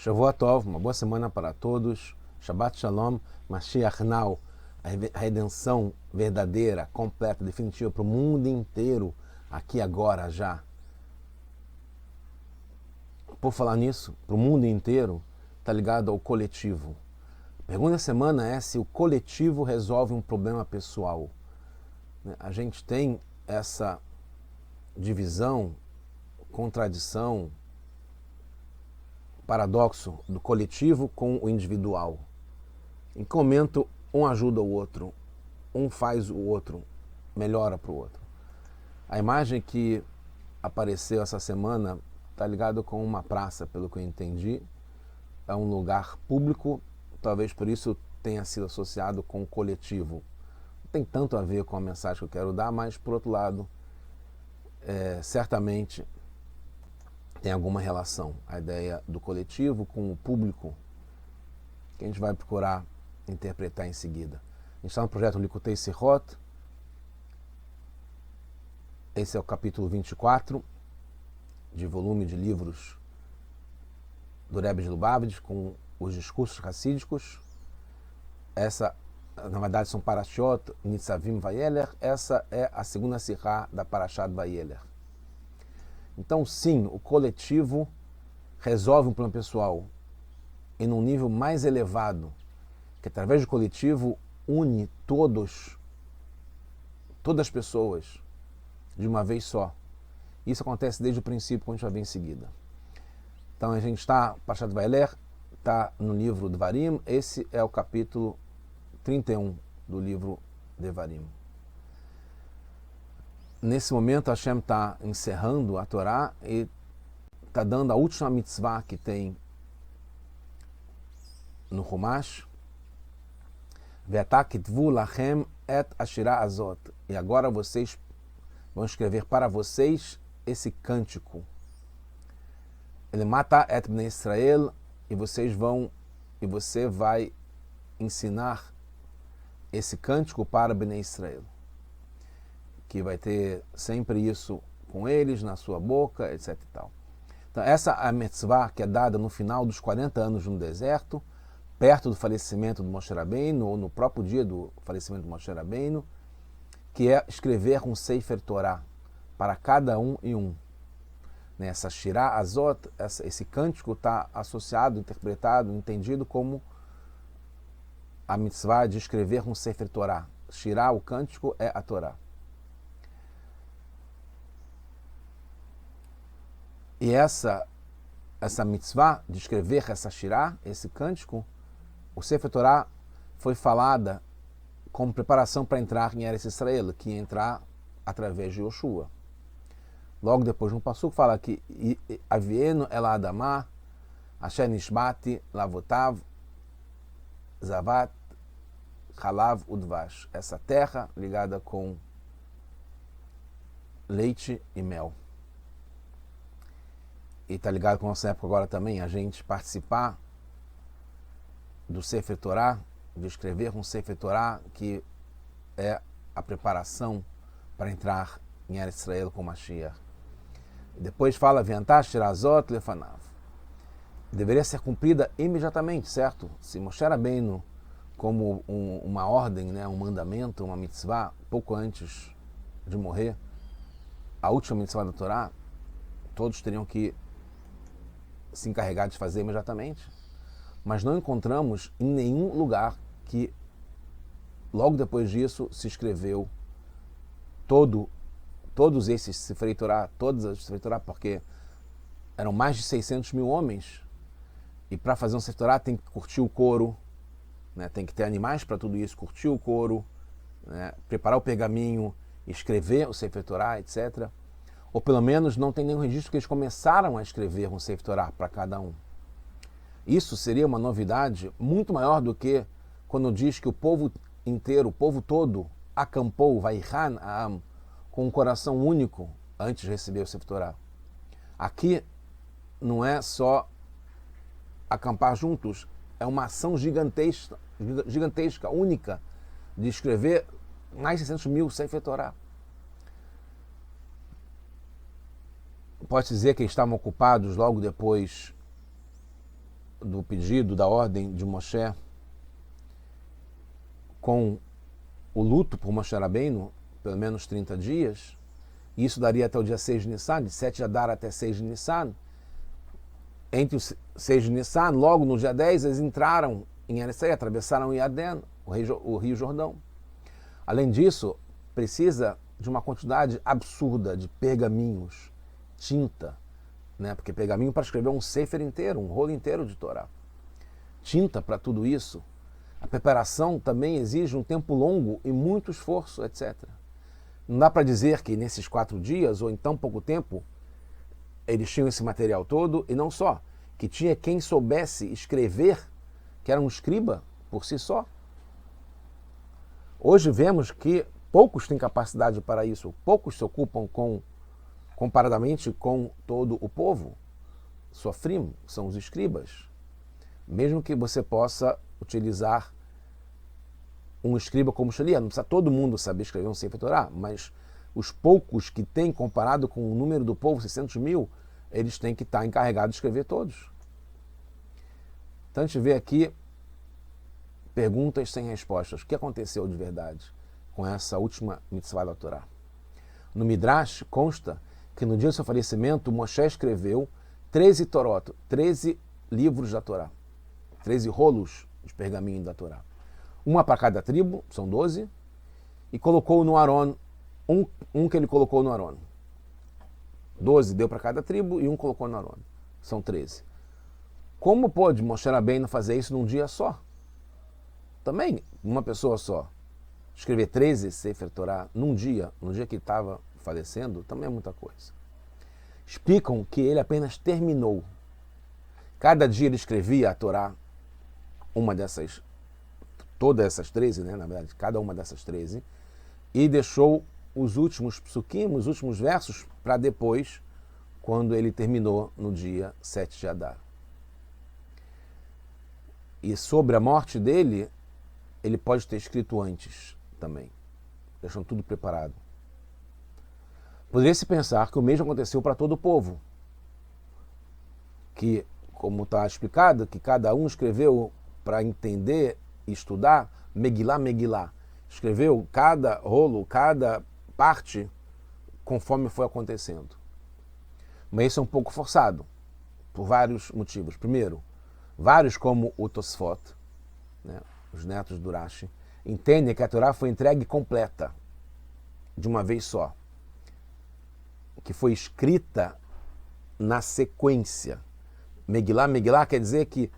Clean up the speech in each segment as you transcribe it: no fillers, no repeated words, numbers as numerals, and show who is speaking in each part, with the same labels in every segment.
Speaker 1: Shavua Tov, uma boa semana para todos. Shabbat Shalom, Mashiach Now, a redenção verdadeira, completa, definitiva para o mundo inteiro, aqui agora já. Por falar nisso, para o mundo inteiro, está ligado ao coletivo. A pergunta da semana é se o coletivo resolve um problema pessoal. A gente tem essa divisão, contradição, paradoxo do coletivo com o individual. Em que momento um ajuda o outro, um faz o outro, melhora para o outro. A imagem que apareceu essa semana está ligado com uma praça, pelo que eu entendi. É um lugar público, talvez por isso tenha sido associado com o coletivo. Não tem tanto a ver com a mensagem que eu quero dar, mas por outro lado, certamente tem alguma relação, a ideia do coletivo com o público, que a gente vai procurar interpretar em seguida. A gente está no projeto Likutei Sichot, esse é o capítulo 24, de volume de livros do Rebbe de Lubavitch, com os discursos racídicos. Essa, na verdade, são Parashot, Nitzavim, Vayeler. Essa é a segunda sirá da Parashat Vayeler. Então, sim, o coletivo resolve um problema pessoal em um nível mais elevado, que através do coletivo une todas as pessoas de uma vez só. Isso acontece desde o princípio, como a gente vai ver em seguida. Então, a gente está, Parashat Vayeler, está no livro Devarim. Esse é o capítulo 31 do livro Devarim. Nesse momento, Hashem está encerrando a Torá e está dando a última mitzvah que tem no Humash. Ve'ata kitvu lachem et ashira azot. E agora vocês vão escrever para vocês esse cântico. Ele mata et bnei Israel, e você vai ensinar esse cântico para bnei Israel, que vai ter sempre isso com eles, na sua boca, etc. e tal. Então, essa é a mitzvah que é dada no final dos 40 anos no deserto, perto do falecimento do Moshe Rabbeinu, ou no próprio dia do falecimento do Moshe Rabbeinu, que é escrever um Sefer Torah para cada um e um. Essa Shirah Azot, esse cântico está associado, interpretado, entendido como a mitzvah de escrever um Sefer Torah. Shirah, o cântico, é a Torá. E essa mitzvah de escrever essa Shirah, esse cântico, o Sefer Torah foi falada como preparação para entrar em Eretz Israel, que ia entrar através de Yoshua. Logo depois, no passuco fala que Avienu el Adamah, Asher Nishbati, Lavotav, Zavat, Halav Udvash. Essa terra ligada com leite e mel. E está ligado com a nossa época agora também, a gente participar do Sefer Torah, de escrever um Sefer Torah, que é a preparação para entrar em Eretz Israel com Mashiach. Depois fala, Viantash Shirazot Lefanav. Deveria ser cumprida imediatamente, certo? Se Moshe Rabbeinu, como uma ordem, um mandamento, uma mitzvah, pouco antes de morrer, a última mitzvah da Torá, todos teriam que se encarregar de fazer imediatamente. Mas não encontramos em nenhum lugar que logo depois disso se escreveu todos esses Sefer Torah, todas as Sefer Torah, porque eram mais de 600 mil homens, e para fazer um Sefer Torah tem que curtir o couro, tem que ter animais para tudo isso, curtir o couro, preparar o pergaminho, escrever o Sefer Torah, etc. Ou pelo menos não tem nenhum registro que eles começaram a escrever um Sefer Torah para cada um. Isso seria uma novidade muito maior do que quando diz que o povo inteiro, o povo todo, acampou, Vaihan Aam, com um coração único antes de receber o Sefer Torah. Aqui não é só acampar juntos, é uma ação gigantesca, única, de escrever mais de 600 mil Sefer Torah. Pode dizer que eles estavam ocupados logo depois do pedido, da ordem de Moshe, com o luto por Moshe Rabbeinu, pelo menos 30 dias, e isso daria até o dia 6 de Nissan, de 7 de Adar até 6 de Nissan. Entre os 6 de Nissan, logo no dia 10, eles entraram em Eretz Israel, atravessaram o Yarden, o Rio Jordão. Além disso, precisa de uma quantidade absurda de pergaminhos, tinta, né? Porque pergaminho para escrever um sefer inteiro, um rolo inteiro de Torá. Tinta para tudo isso. A preparação também exige um tempo longo e muito esforço, etc. Não dá para dizer que nesses 4 dias, ou em tão pouco tempo, eles tinham esse material todo, e não só, que tinha quem soubesse escrever, que era um escriba por si só. Hoje vemos que poucos têm capacidade para isso, poucos se ocupam comparadamente com todo o povo. Sofrim são os escribas. Mesmo que você possa utilizar um escriba como Shaliach, não precisa todo mundo saber escrever um Sefer Torah, mas os poucos que têm, comparado com o número do povo, 600 mil, eles têm que estar encarregados de escrever todos. Então a gente vê aqui perguntas sem respostas. O que aconteceu de verdade com essa última mitzvah da Torá? No Midrash consta que no dia do seu falecimento, Moshe escreveu 13 Torot, 13 livros da Torá, 13 rolos de pergaminho da Torá. Uma para cada tribo, são 12, e colocou no Aron, um que ele colocou no Aron. 12 deu para cada tribo e um colocou no Aron. São 13. Como pôde Moshe Rabbeinu fazer isso num dia só? Também, uma pessoa só. Escrever 13 Sefer Torah num dia, no dia que estava falecendo, também é muita coisa. Explicam que ele apenas terminou. Cada dia ele escrevia a Torá, todas essas 13, né, na verdade, cada uma dessas 13, e deixou os últimos psukim, os últimos versos, para depois, quando ele terminou no dia 7 de Adar. E sobre a morte dele, ele pode ter escrito antes também, deixando tudo preparado. Poderia-se pensar que o mesmo aconteceu para todo o povo, que, como está explicado, que cada um escreveu para entender e estudar Megilá, Megilá. Escreveu cada rolo, cada parte, conforme foi acontecendo. Mas isso é um pouco forçado, por vários motivos. Primeiro, vários como o Tosfot, né, os netos do Rashi, entendem que a Torá foi entregue completa, de uma vez só, que foi escrita na sequência. Megilá, Megilá quer dizer que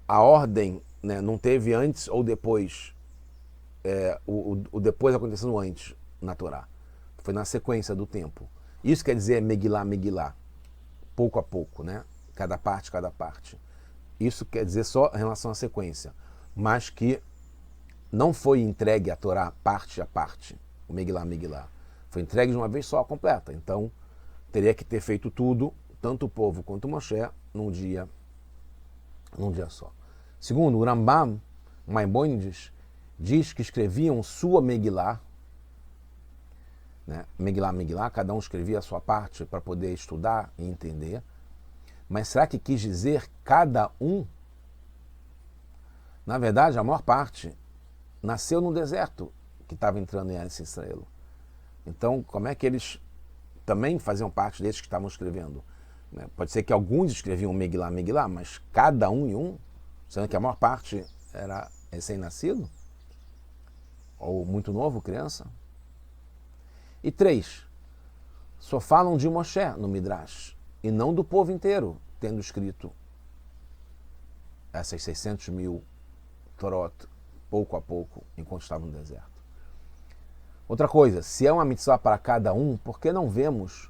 Speaker 1: a ordem, né, não teve antes ou depois, o depois acontecendo antes na Torá. Foi na sequência do tempo. Isso quer dizer Megilá, Megilá, pouco a pouco, né? Cada parte, cada parte. Isso quer dizer só em relação à sequência, mas que não foi entregue a Torá parte a parte, o Megilá, Megilá. Foi entregue de uma vez só, completa. Então, teria que ter feito tudo, tanto o povo quanto Moshe, num dia só. Segundo, o Rambam, Maimônides, diz que escreviam sua Megilá, né? Megilá, Megilá, cada um escrevia a sua parte para poder estudar e entender. Mas será que quis dizer cada um? Na verdade, a maior parte nasceu no deserto que estava entrando em Eretz Israel. Então, como é que eles também faziam parte desses que estavam escrevendo? Pode ser que alguns escreviam Megilá, Megilá, mas cada um em um, sendo que a maior parte era recém-nascido? Ou muito novo, criança? E 3, só falam de Moshe no Midrash, e não do povo inteiro, tendo escrito essas 600 mil Torot, pouco a pouco, enquanto estavam no deserto. Outra coisa, se é uma mitzvah para cada um, por que não vemos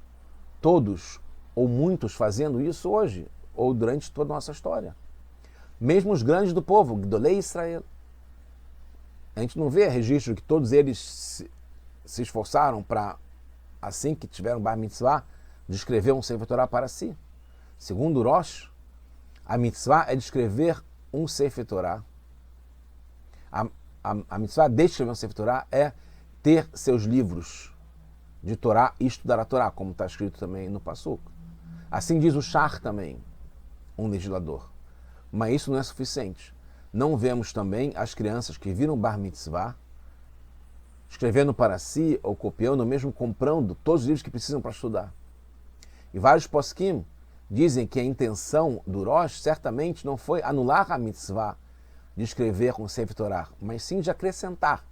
Speaker 1: todos ou muitos fazendo isso hoje, ou durante toda a nossa história? Mesmo os grandes do povo, Gdolei Israel. A gente não vê registro que todos eles se esforçaram para, assim que tiveram Bar Mitzvah, de escrever um Sefer Torah para si. Segundo Rosh, a mitzvah é de escrever um Sefer Torah. A mitzvah de escrever um Sefer Torah é ter seus livros de Torá e estudar a Torá, como está escrito também no Passuco. Assim diz o Shach também, um legislador. Mas isso não é suficiente. Não vemos também as crianças que viram Bar Mitzvah escrevendo para si ou copiando, ou mesmo comprando todos os livros que precisam para estudar. E vários poskim dizem que a intenção do Rosh certamente não foi anular a mitzvah de escrever com o Sefer Torah, mas sim de acrescentar.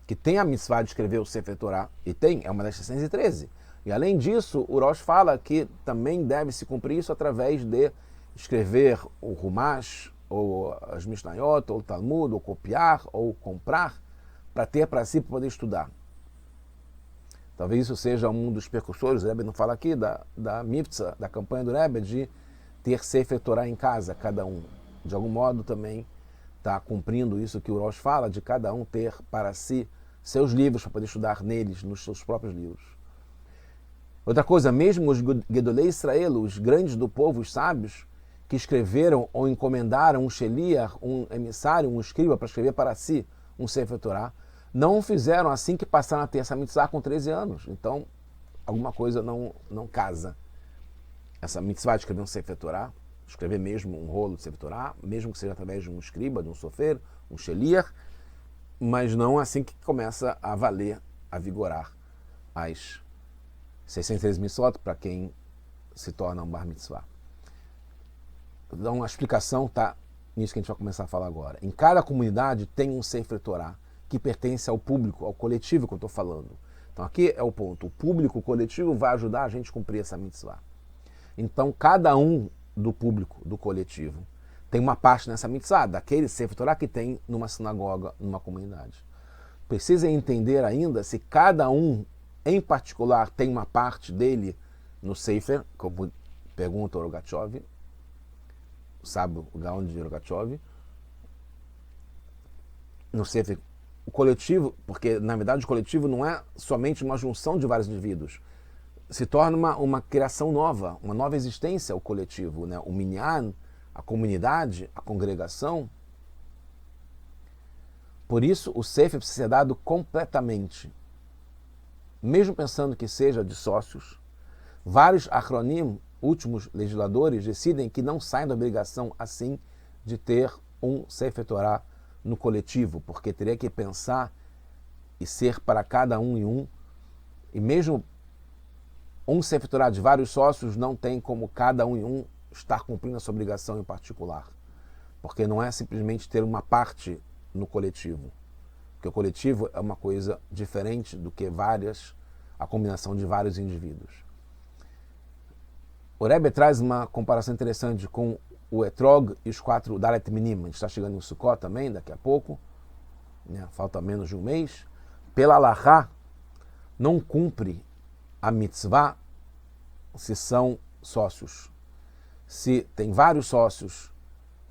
Speaker 1: Que tem a mitzvah de escrever o Sefer Torah, e tem, é uma das 613. E além disso, o Rosh fala que também deve-se cumprir isso através de escrever o Humash, ou as Mishnayot, ou o Talmud, ou copiar, ou comprar, para ter para si, para poder estudar. Talvez isso seja um dos precursores, o Rebbe não fala aqui, da Mivtza, da campanha do Rebbe, de ter Sefer Torah em casa, cada um. De algum modo também está cumprindo isso que o Rosh fala, de cada um ter para si seus livros, para poder estudar neles, nos seus próprios livros. Outra coisa, mesmo os Gedolei Israel, os grandes do povo, os sábios, que escreveram ou encomendaram um sheliach, um emissário, um escriba para escrever para si um Sefer Torah, não fizeram assim que passaram a ter essa mitzvah com 13 anos. Então, alguma coisa não casa. Essa mitzvah de escrever um Sefer Torah, escrever mesmo um rolo de Sefer Torah, mesmo que seja através de um escriba, de um sofer, um sheliach, mas não assim que começa a valer, a vigorar as 613 mitzvot para quem se torna um bar mitzvah. Então, a explicação está nisso que a gente vai começar a falar agora. Em cada comunidade tem um Sefer Torah que pertence ao público, ao coletivo que eu estou falando. Então aqui é o ponto. O público, o coletivo vai ajudar a gente a cumprir essa mitzvah. Então cada um do público, do coletivo, tem uma parte nessa mitzvah, daquele Sefer Torah que tem numa sinagoga, numa comunidade. Precisa entender ainda se cada um, em particular, tem uma parte dele no Sefer, como pergunta o Rogatchov, sabe o Gaon de Rogatchov, no Sefer o coletivo, porque na verdade o coletivo não é somente uma junção de vários indivíduos, se torna uma criação nova, uma nova existência o coletivo, né? O minyan, a comunidade, a congregação. Por isso o Sefer precisa ser dado completamente, mesmo pensando que seja de sócios. Vários achronim, últimos legisladores, decidem que não saem da obrigação assim de ter um Sefer Torah no coletivo, porque teria que pensar e ser para cada um e um, e mesmo um Sefer Torah de vários sócios não tem como cada um e um estar cumprindo a sua obrigação em particular, porque não é simplesmente ter uma parte no coletivo, porque o coletivo é uma coisa diferente do que a combinação de vários indivíduos. O Rebbe traz uma comparação interessante com o Etrog e os 4 Dalet Minim. A gente está chegando em Sukkot também, daqui a pouco, né? Falta menos de um mês. Pela Halachá, não cumpre a mitzvah se são sócios. Se tem vários sócios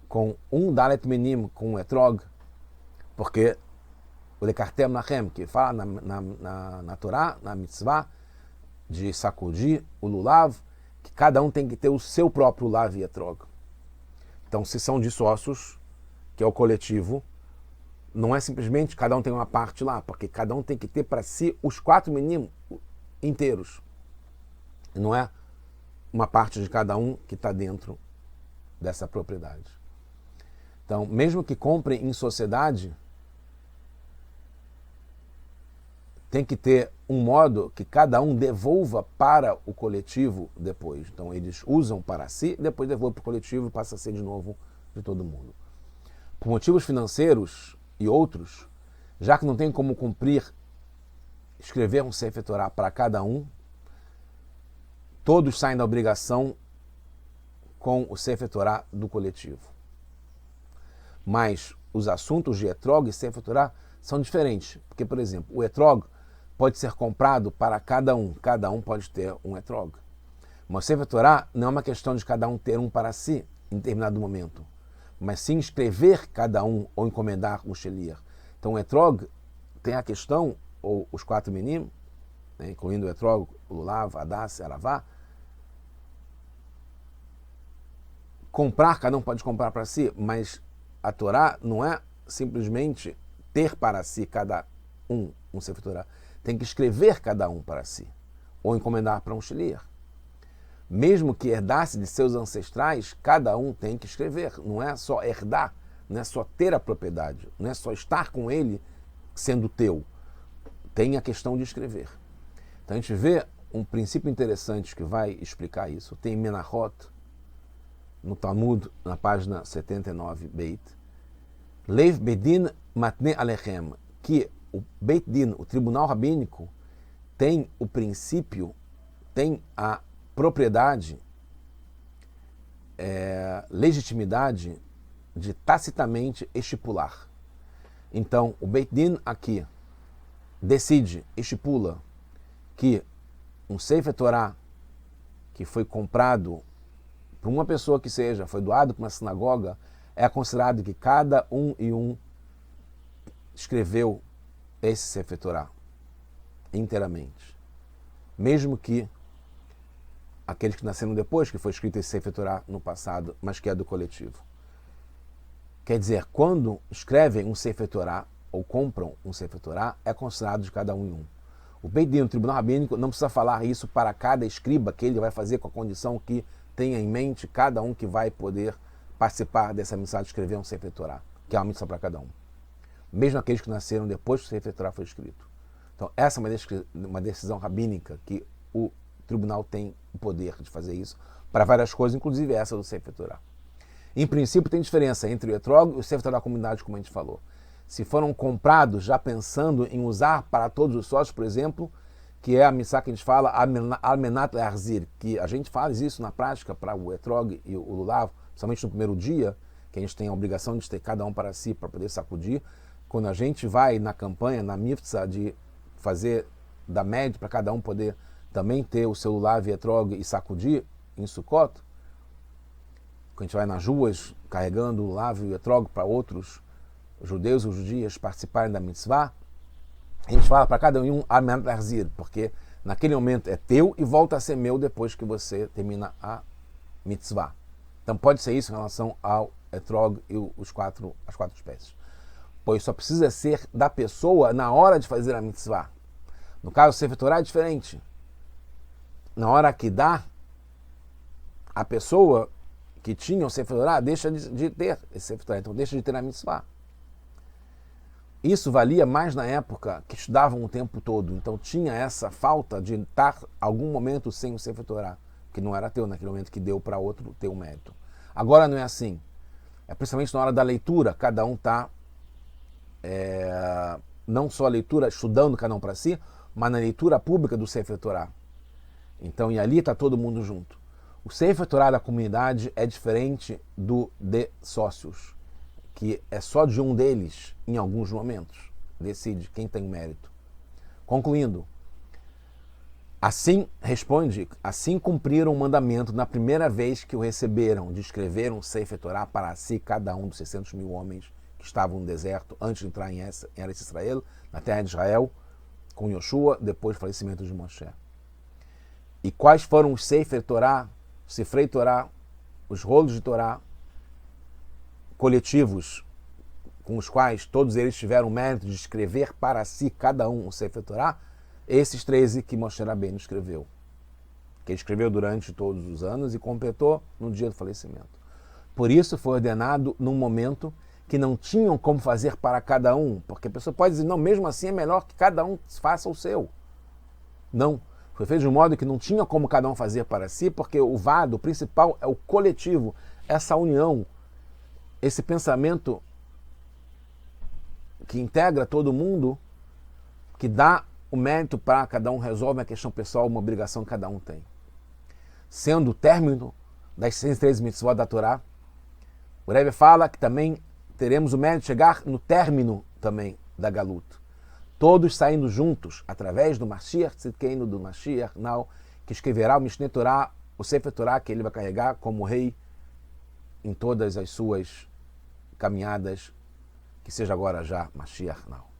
Speaker 1: com um Dalet Minim, com um Etrog, porque o Lekartem Lachem, que fala na Torá, na mitzvah, de sacudir o lulav, que cada um tem que ter o seu próprio lulav e Etrog. Então, se são de sócios, que é o coletivo, não é simplesmente cada um tem uma parte lá, porque cada um tem que ter para si os 4 meninos inteiros. Não é uma parte de cada um que está dentro dessa propriedade. Então, mesmo que comprem em sociedade, tem que ter um modo que cada um devolva para o coletivo depois. Então eles usam para si, depois devolvem para o coletivo e passa a ser de novo de todo mundo. Por motivos financeiros e outros, já que não tem como cumprir, escrever um Sefer Torah para cada um, todos saem da obrigação com o Sefer Torah do coletivo. Mas os assuntos de Etrog e Sefer Torah são diferentes, porque, por exemplo, o Etrog pode ser comprado para cada um pode ter um Etrog. Mas o Sefer Torah não é uma questão de cada um ter um para si em determinado momento, mas sim escrever cada um ou encomendar um sheliach. Então o Etrog tem a questão, ou os 4 minim, né, incluindo o Etrog, o Lulav, Hadass, Aravá, comprar, cada um pode comprar para si, mas a Torá não é simplesmente ter para si cada um Sefer Torah. Tem que escrever cada um para si, ou encomendar para um sheliach. mesmo que herdasse de seus ancestrais, cada um tem que escrever. Não é só herdar, não é só ter a propriedade, não é só estar com ele sendo teu. Tem a questão de escrever. Então a gente vê um princípio interessante que vai explicar isso. Tem Menachot, no Talmud, na página 79, Beit. Leiv Bedin Matne Alechem, que o Beit Din, o tribunal rabínico, tem o princípio, tem a propriedade, legitimidade de tacitamente estipular. Então, o Beit Din aqui decide, estipula, que um Sefer Torah que foi comprado por uma pessoa que seja, foi doado para uma sinagoga, é considerado que cada um e um escreveu esse Sefer Torah inteiramente. Mesmo que aqueles que nasceram depois, que foi escrito esse Sefer Torah no passado, mas que é do coletivo. Quer dizer, quando escrevem um Sefer Torah ou compram um Sefer Torah, é considerado de cada um e um. O Beit Din, o tribunal rabínico, não precisa falar isso para cada escriba que ele vai fazer com a condição que tenha em mente cada um que vai poder participar dessa missão de escrever um Sefer Torah, que é uma missão para cada um. Mesmo aqueles que nasceram depois que o Sefer Torah foi escrito. Então, essa é uma decisão rabínica que o tribunal tem o poder de fazer isso para várias coisas, inclusive essa do Sefer Torah. Em princípio, tem diferença entre o etrog e o Sefer Torah da comunidade, como a gente falou. Se foram comprados já pensando em usar para todos os sócios, por exemplo, que é a missá que a gente fala, Almenat Le'arzir, que a gente faz isso na prática para o etrog e o lulav, principalmente no primeiro dia, que a gente tem a obrigação de ter cada um para si, para poder sacudir. Quando a gente vai na campanha, na mitzvah, de fazer da média para cada um poder também ter o seu lulav e etrog e sacudir em Sukkot, quando a gente vai nas ruas carregando o lulav e o etrog para outros judeus ou judias participarem da mitzvah, a gente fala para cada um Almenat Le'arzir, porque naquele momento é teu e volta a ser meu depois que você termina a mitzvah. Então pode ser isso em relação ao etrog e as quatro espécies. Pois só precisa ser da pessoa na hora de fazer a mitzvah. No caso, o Sefer Torah é diferente. Na hora que dá, a pessoa que tinha o Sefer Torah deixa de ter esse Sefer Torah, então deixa de ter a mitzvah. Isso valia mais na época que estudavam o tempo todo, então tinha essa falta de estar algum momento sem o Sefer Torah, que não era teu naquele momento, que deu para outro ter o mérito. Agora não é assim. É principalmente na hora da leitura, cada um está não só a leitura, estudando cada um para si, mas na leitura pública do Sefer Torah. Então, e ali está todo mundo junto. O Sefer Torah da comunidade é diferente do de sócios, que é só de um deles, em alguns momentos, decide quem tem mérito. Concluindo, assim cumpriram o mandamento na primeira vez que o receberam, de escrever um Sefer Torah para si, cada um dos 600 mil homens que estavam no deserto, antes de entrar em Eretz Israel, na terra de Israel, com Yoshua, depois do falecimento de Moshe. E quais foram os Sefer Torah, Sifrei Torah, os rolos de Torah coletivos, com os quais todos eles tiveram o mérito de escrever para si, cada um, o Sefer Torah? Esses 13 que Moshe Rabbeinu escreveu, que ele escreveu durante todos os anos e completou no dia do falecimento. Por isso foi ordenado num momento que não tinham como fazer para cada um, porque a pessoa pode dizer, não, mesmo assim é melhor que cada um faça o seu. Não, foi feito de um modo que não tinha como cada um fazer para si, porque o vado principal é o coletivo, essa união, esse pensamento que integra todo mundo, que dá o mérito para cada um, resolve a questão pessoal, uma obrigação que cada um tem. Sendo o término das 113 mitzvot da Torá, o Rebbe fala que também teremos o mérito de chegar no término também da Galut. Todos saindo juntos, através do Mashiach Tzidkeinu, do Mashiach, que escreverá o Mishneh Torah, o Sefer Torah, que ele vai carregar como rei em todas as suas caminhadas, que seja agora já Mashiach Now.